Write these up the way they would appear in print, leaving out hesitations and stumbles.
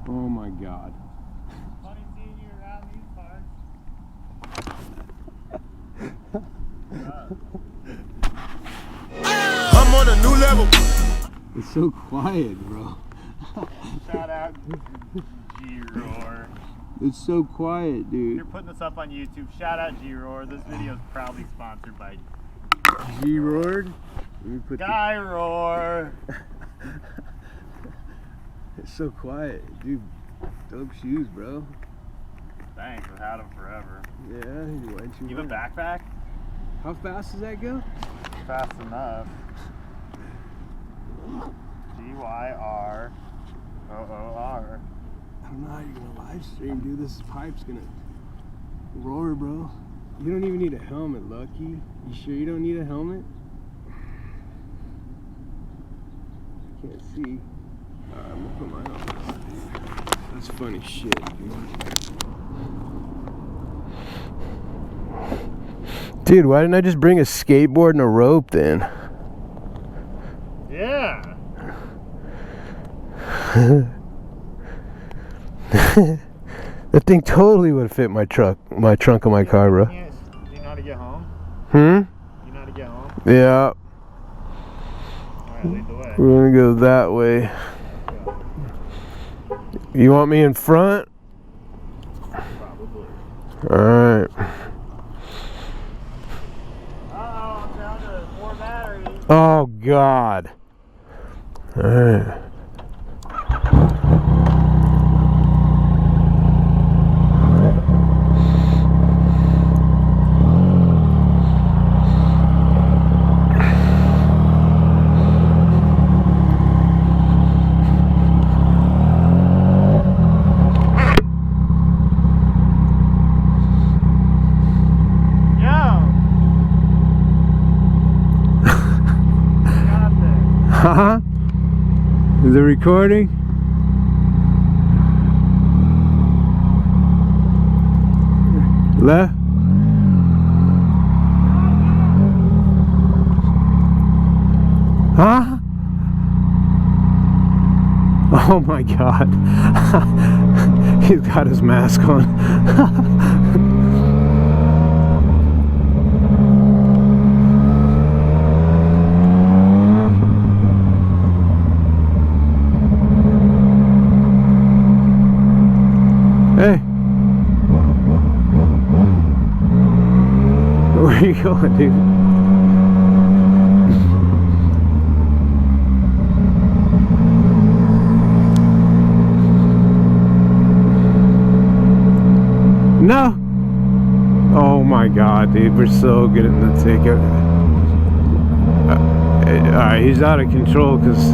Oh my God. Funny seeing you around these parts. I'm on a new level. It's so quiet, bro. Shout out G-Roar. It's so quiet, dude. You're putting this up on YouTube. Shout out G-Roar. This video is proudly sponsored by G-Roared? Let me put Guy Roar. It's so quiet, dude. Dope shoes, bro. Thanks, I've had them forever. Yeah, why'd you You have a wear backpack? it? How fast does that go? Fast enough. G-Y-R-O-O-R. I don't know how you're gonna live stream, dude. This pipe's gonna roar, bro. You don't even need a helmet, Lucky. You sure you don't need a helmet? I can't see. I'm gonna put mine on. That's funny shit, dude, why didn't I just bring a skateboard and a rope then? Yeah. That thing totally would fit my trunk of my car, bro. Do you know how to get home? Hmm? You know how to get home? Yeah. Alright, lead the way. We're gonna go that way. You want me in front? Probably. Alright. Uh-oh, I'm down to 4 batteries. Oh, God. Alright. Huh? Is it recording? Left? Huh? Oh my God. He's got his mask on. Hey, where are you going, dude? No. Oh my God, dude, we're so good at the ticket. Alright, he's out of control because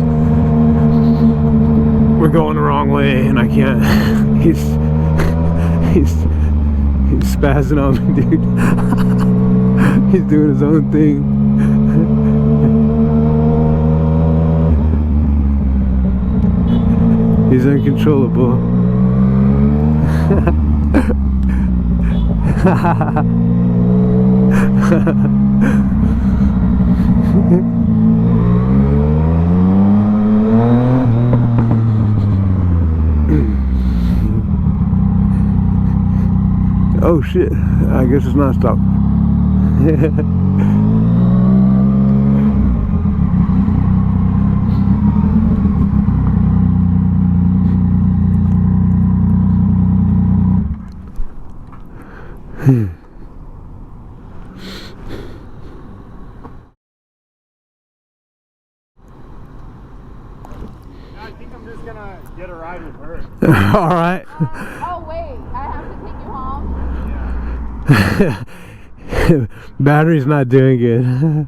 we're going the wrong way, and I can't. He's spazzing on me, dude. He's doing his own thing. He's uncontrollable. Oh shit, I guess it's not stopped. I think I'm just gonna get a ride with her. All right. Oh wait, I have to take you home? Yeah. Battery's not doing good.